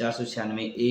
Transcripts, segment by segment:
496A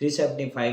375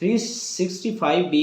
365B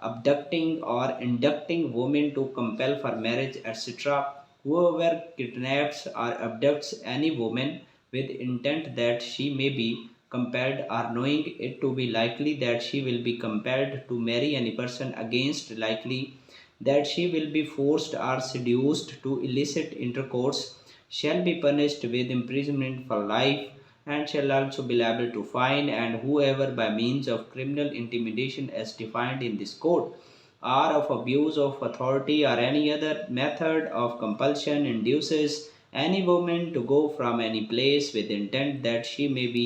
abducting or inducting women to compel for marriage etc. Whoever kidnaps or abducts any woman with intent that she may be compelled or knowing it to be likely that she will be compelled to marry any person against likely that she will be forced or seduced to illicit intercourse shall be punished with imprisonment for life and shall also be liable to fine, and whoever by means of criminal intimidation as defined in this code or of abuse of authority or any other method of compulsion induces any woman to go from any place with intent that she may be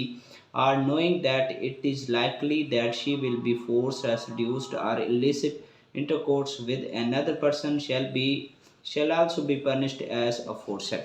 or knowing that it is likely that she will be forced or seduced or illicit intercourse with another person shall also be punished as aforesaid।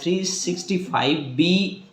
365B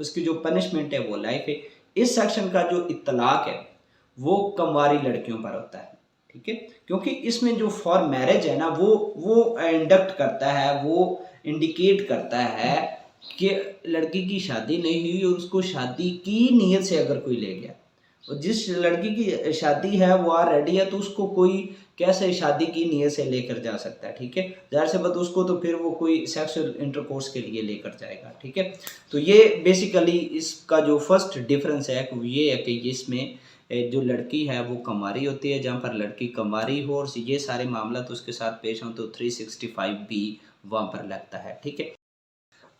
اس کی جو punishment ہے وہ life ہے۔ اس section کا جو اطلاق ہے وہ کمواری لڑکیوں پر ہوتا ہے، ٹھیک ہے، کیونکہ اس میں جو فار میرج ہے نا وہ انڈکٹ کرتا ہے، وہ انڈیکیٹ کرتا ہے کہ لڑکی کی شادی نہیں ہوئی اور اس کو شادی کی نیت سے اگر کوئی لے گیا، اور جس لڑکی کی شادی ہے وہ ریڈی ہے، تو اس کو کوئی کیسے شادی کی نیت سے لے کر جا سکتا ہے، ٹھیک ہے، ظاہر سی بات اس کو تو پھر وہ کوئی سیکسول انٹرکورس کے لیے لے کر جائے گا، ٹھیک ہے۔ تو یہ بیسیکلی اس کا جو فرسٹ ڈیفرنس ہے یہ ہے کہ اس میں جو لڑکی ہے وہ کماری ہوتی ہے، جہاں پر لڑکی کماری ہو اور یہ سارے معاملات اس کے ساتھ پیش ہوں تو 365B وہاں پر لگتا ہے، ٹھیک ہے۔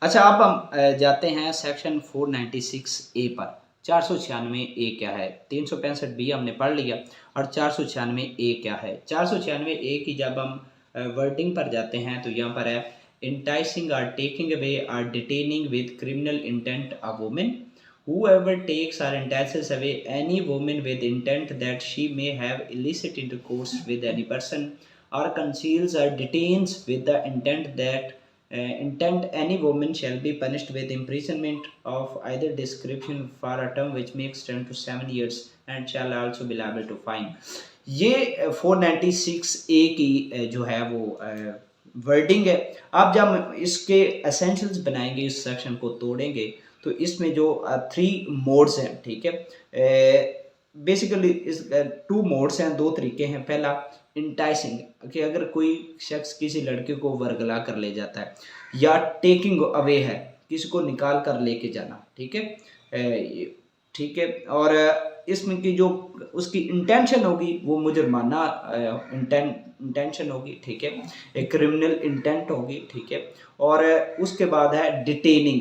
اچھا، اب ہم جاتے ہیں سیکشن 496A پر۔ 496A کیا ہے؟ 365B ہم نے پڑھ لیا، اور 496A کیا ہے؟ 496A کی جب ہم ورڈنگ پر جاتے ہیں تو یہاں پر ہے enticing or taking away or detaining with criminal intent a woman. Whoever takes or entices away any woman with intent that she may have illicit intercourse with any person, or conceals or detains with the intent any woman shall be punished with imprisonment of either description for a term which may extend to 7 years and shall also be liable to fine. یہ 496A کی جو ہے وہ wording ہے۔ آپ جب اس کے essentials بنائیں گے، اس سیکشن کو توڑیں گے تو اس میں جو 3 موڈز ہیں، ٹھیک ہے، بیسیکلی اس 2 موڈز ہیں، 2 طریقے ہیں۔ پہلا انٹائسنگ، کہ اگر کوئی شخص کسی لڑکے کو ورگلا کر لے جاتا ہے، یا ٹیکنگ اوے ہے، کسی کو نکال کر لے کے جانا، ٹھیک ہے، ٹھیک ہے، اور اس میں کی جو اس کی انٹینشن ہوگی وہ مجرمانہ انٹینشن ہوگی، ٹھیک ہے، ایک کرمنل انٹینٹ ہوگی، ٹھیک ہے، اور اس کے بعد ہے ڈیٹیننگ،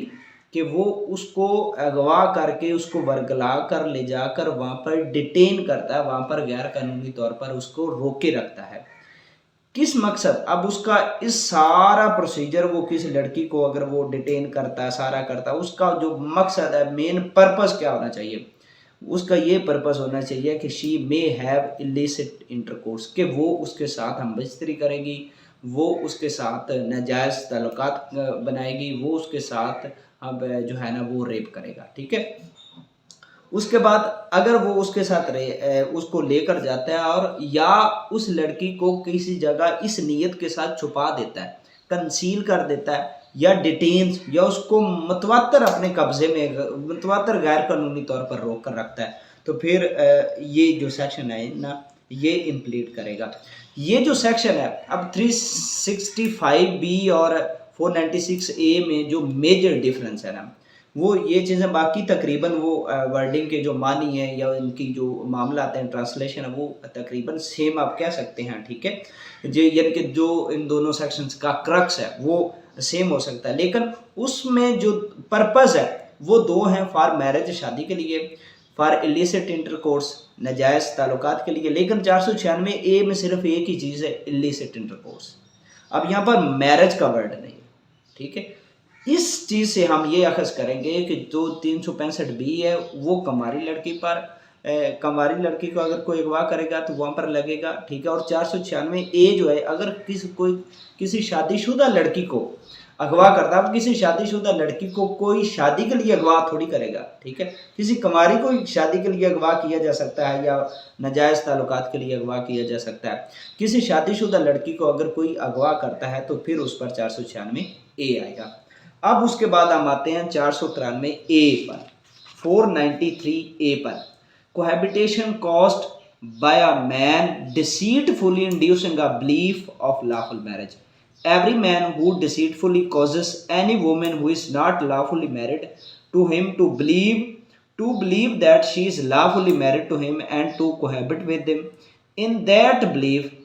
کہ وہ اس کو اغوا کر کے اس کو ورگلا کر لے جا کر وہاں پر ڈیٹین کرتا ہے، وہاں پر غیر قانونی طور پر اس کو روکے رکھتا ہے۔ کس مقصد؟ اب اس کا اس سارا پروسیجر وہ کسی لڑکی کو اگر وہ ڈیٹین کرتا ہے، سارا کرتا ہے، اس کا جو مقصد ہے، مین پرپس کیا ہونا چاہیے؟ اس کا یہ پرپس ہونا چاہیے کہ شی مے ہیو illicit intercourse، کہ وہ اس کے ساتھ ہم بستری کرے گی، وہ اس کے ساتھ ناجائز تعلقات بنائے گی، وہ اس کے ساتھ اب جو ہے نا وہ ریپ کرے گا، ٹھیک ہے۔ اس کے بعد اگر وہ اس کے ساتھ اس کو لے کر جاتا ہے اور یا اس لڑکی کو کسی جگہ اس نیت کے ساتھ چھپا دیتا ہے، کنسیل کر دیتا ہے، یا ڈیٹینز، یا اس کو متواتر اپنے قبضے میں متواتر غیر قانونی طور پر روک کر رکھتا ہے، تو پھر یہ جو سیکشن ہے نا یہ امپلیٹ کرے گا۔ یہ جو سیکشن ہے اب 365B اور 496A میں جو میجر ڈیفرنس ہے نا وہ یہ چیزیں، باقی تقریباً وہ ورڈنگ کے جو معنی ہیں یا ان کی جو معاملات ہیں، ٹرانسلیشن ہے، وہ تقریباً سیم آپ کہہ سکتے ہیں، ٹھیک ہے، یعنی کہ جو ان دونوں سیکشنز کا کرکس ہے وہ سیم ہو سکتا ہے، لیکن اس میں جو پرپز ہے وہ 2 ہیں، فار میرج شادی کے لیے، فار illicit intercourse ناجائز تعلقات کے لیے، لیکن 496A میں صرف ایک ہی چیز ہے، illicit intercourse۔ اب یہاں پر میرج کا ورڈ نہیں ہے، ٹھیک ہے۔ اس چیز سے ہم یہ اخذ کریں گے کہ جو 365B ہے وہ کماری لڑکی پر، کماری لڑکی کو اگر کوئی اغوا کرے گا تو وہاں پر لگے گا، ٹھیک ہے، اور 496A جو ہے اگر کسی شادی شدہ لڑکی کو اغوا کرتا ہے، اب کسی شادی شدہ لڑکی کو کوئی شادی کے لیے اغوا تھوڑی کرے گا، ٹھیک ہے، کسی کماری کو شادی کے لیے اغوا کیا جا سکتا ہے یا ناجائز تعلقات کے لیے اغوا کیا جا سکتا ہے۔ کسی شادی شدہ لڑکی کو اگر کوئی اغوا کرتا ہے تو پھر اس پر 496A آئے گا۔ اب اس کے بعد ہم آتے ہیں 493A per, 493A per, cohabitation caused by a man deceitfully inducing a belief of lawful marriage. Every man who deceitfully causes any woman who is not lawfully married to him to believe that she is lawfully married to him and to cohabit with him, in that belief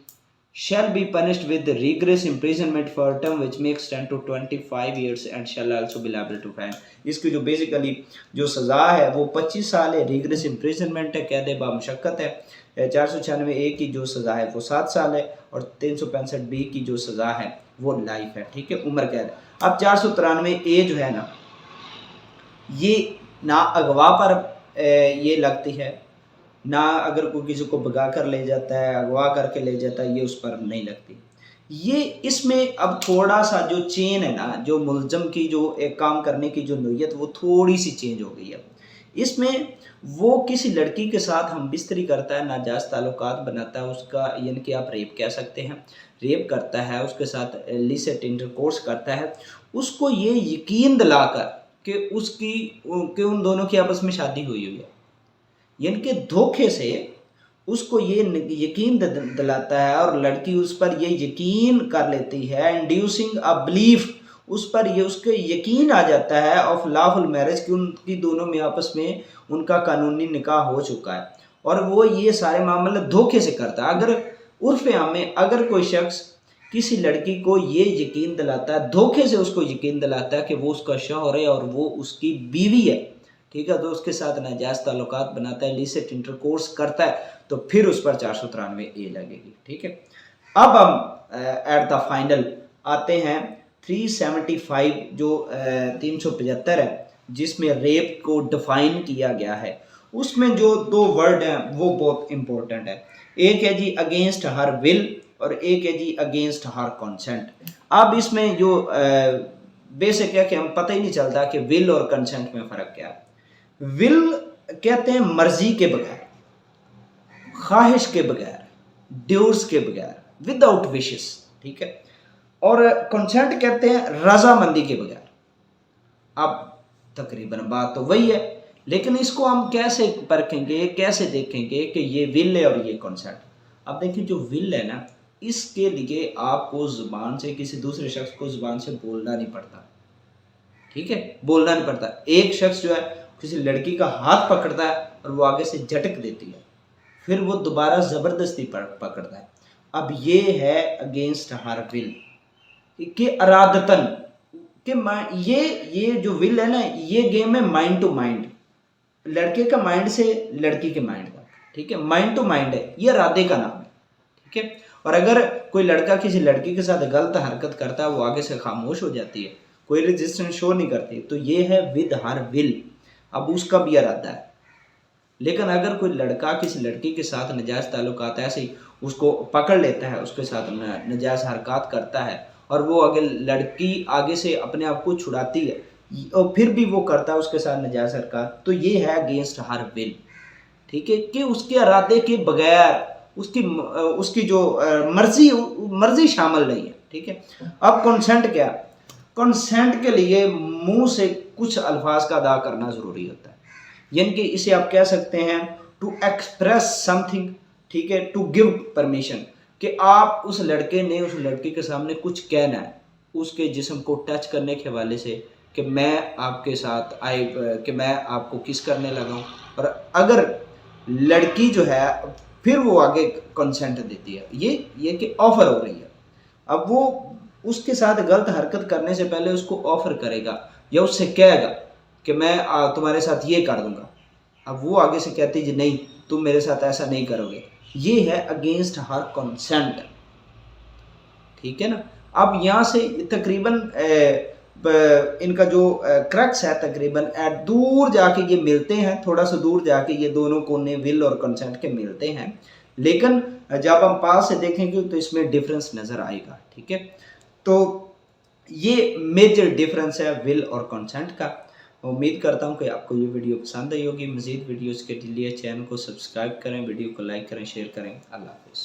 shall be punished with rigorous imprisonment for a term which may extend to 25 years and shall also be liable to fine. اس کی جو basically جو سزا ہے وہ 25 سال ہے، regress imprisonment ہے، قید بامشقت ہے۔ 496A کی جو سزا ہے وہ 7 سال ہے، اور 365B کی جو سزا ہے وہ لائف ہے، ٹھیک ہے، عمر قید۔ اب 493A جو ہے نا یہ نہ اغوا پر یہ لگتی ہے، نہ اگر کوئی کسی کو بھگا کر لے جاتا ہے، اغوا کر کے لے جاتا ہے، یہ اس پر نہیں لگتی۔ یہ اس میں اب تھوڑا سا جو چین ہے نا، جو ملزم کی جو ایک کام کرنے کی جو نوعیت وہ تھوڑی سی چینج ہو گئی ہے۔ اس میں وہ کسی لڑکی کے ساتھ ہم بستری کرتا ہے، ناجائز تعلقات بناتا ہے، اس کا یعنی کہ آپ ریپ کہہ سکتے ہیں، ریپ کرتا ہے، اس کے ساتھ لیسٹ انٹرکورس کرتا ہے، اس کو یہ یقین دلا کر کہ ان دونوں کی آپس میں شادی ہوئی ہے، یعنی کہ دھوکے سے اس کو یہ یقین دلاتا ہے اور لڑکی اس پر یہ یقین کر لیتی ہے، انڈیوسنگ اے بلیف، اس پر یہ اس کے یقین آ جاتا ہے آف لافل میرج کہ ان کی دونوں میں آپس میں ان کا قانونی نکاح ہو چکا ہے، اور وہ یہ سارے معاملے دھوکے سے کرتا ہے۔ اگر عرف عام میں اگر کوئی شخص کسی لڑکی کو یہ یقین دلاتا ہے، دھوکے سے اس کو یقین دلاتا ہے کہ وہ اس کا شوہر ہے اور وہ اس کی بیوی ہے، ٹھیک ہے، تو اس کے ساتھ ناجائز تعلقات بناتا ہے، لیسٹ انٹرکورس کرتا ہے، تو پھر اس پر 493 لگے گی، ٹھیک ہے۔ اب ہم ایٹ دا فائنل آتے ہیں 375 جو 375 ہے، جس میں ریپ کو ڈیفائن کیا گیا ہے۔ اس میں جو دو ورڈ ہیں وہ بہت امپورٹنٹ ہے، ایک ہے جی اگینسٹ ہر ول اور ایک ہے جی اگینسٹ ہر کنسنٹ۔ اب اس میں جو بیسک ہے کہ ہم پتہ ہی نہیں چلتا کہ ول اور کنسنٹ میں فرق کیا ہے۔ ول کہتے ہیں مرضی کے بغیر، خواہش کے بغیر، ڈیورس کے بغیر، وداؤٹ وشز، ٹھیک ہے، اور کنسنٹ کہتے ہیں رضامندی کے بغیر۔ اب تقریباً بات تو وہی ہے، لیکن اس کو ہم کیسے پرکھیں گے، کیسے دیکھیں گے کہ یہ ول ہے اور یہ کنسنٹ؟ اب دیکھیں جو ول ہے نا، اس کے لیے آپ کو زبان سے کسی دوسرے شخص کو زبان سے بولنا نہیں پڑتا، ٹھیک ہے، بولنا نہیں پڑتا۔ ایک شخص جو ہے کسی لڑکی کا ہاتھ پکڑتا ہے اور وہ آگے سے جھٹک دیتی ہے، پھر وہ دوبارہ زبردستی پکڑتا ہے۔ اب یہ ہے اگینسٹ ہر ول کہ ارادتاً کہ یہ جو ول ہے نا، یہ گیم ہے مائنڈ ٹو مائنڈ، لڑکے کا مائنڈ سے لڑکی کے مائنڈ تک، ٹھیک ہے، مائنڈ ٹو مائنڈ ہے، یہ ارادے کا نام ہے، ٹھیک ہے۔ اور اگر کوئی لڑکا کسی لڑکی کے ساتھ غلط حرکت کرتا ہے، وہ آگے سے خاموش ہو جاتی ہے، کوئی رجسٹنس شو نہیں کرتی، تو یہ ہے ود ہر ول، اب اس کا بھی ارادہ ہے۔ لیکن اگر کوئی لڑکا کسی لڑکی کے ساتھ ناجائز تعلقات ایسے ہی اس کو پکڑ لیتا ہے، اس کے ساتھ ناجائز حرکات کرتا ہے، اور وہ اگر لڑکی آگے سے اپنے آپ کو چھڑاتی ہے اور پھر بھی وہ کرتا ہے اس کے ساتھ ناجائز حرکات، تو یہ ہے اگینسٹ ہر ول، ٹھیک ہے، کہ اس کے ارادے کے بغیر اس کی جو مرضی شامل نہیں ہے، ٹھیک ہے۔ اب کنسنٹ کیا؟ کنسنٹ کے لیے منہ سے کچھ الفاظ کا ادا کرنا ضروری ہوتا ہے، یعنی کہ اسے آپ کہہ سکتے ہیں ٹو ایکسپریس سم تھنگ، ٹھیک ہے، ٹو گیو پرمیشن، کہ آپ اس لڑکے نے اس لڑکی کے سامنے کچھ کہنا ہے، اس کے جسم کو ٹچ کرنے کے حوالے سے، کہ میں آپ کے ساتھ کہ میں آپ کو کس کرنے لگا ہوں، اور اگر لڑکی جو ہے پھر وہ آگے کنسنٹ دیتی ہے، یہ کہ آفر ہو رہی ہے، اب وہ اس کے ساتھ غلط حرکت کرنے سے پہلے اس کو آفر کرے گا یا اس سے کہے گا کہ میں تمہارے ساتھ یہ کر دوں گا، اب وہ آگے سے کہتی جی نہیں تم میرے ساتھ ایسا نہیں کرو گے، یہ ہے اگینسٹ ہر کنسنٹ، ٹھیک ہے نا۔ اب یہاں سے تقریباً ان کا جو کرکس ہے تقریباً دور جا کے یہ ملتے ہیں، تھوڑا سا دور جا کے یہ دونوں کونے ول اور کنسنٹ کے ملتے ہیں، لیکن جب ہم پاس سے دیکھیں گے تو اس میں ڈیفرنس نظر آئے گا، ٹھیک ہے۔ تو یہ میجر ڈیفرنس ہے ول اور کنسنٹ کا۔ امید کرتا ہوں کہ آپ کو یہ ویڈیو پسند آئی ہوگی۔ مزید ویڈیوز کے لیے چینل کو سبسکرائب کریں، ویڈیو کو لائک کریں، شیئر کریں۔ اللہ حافظ۔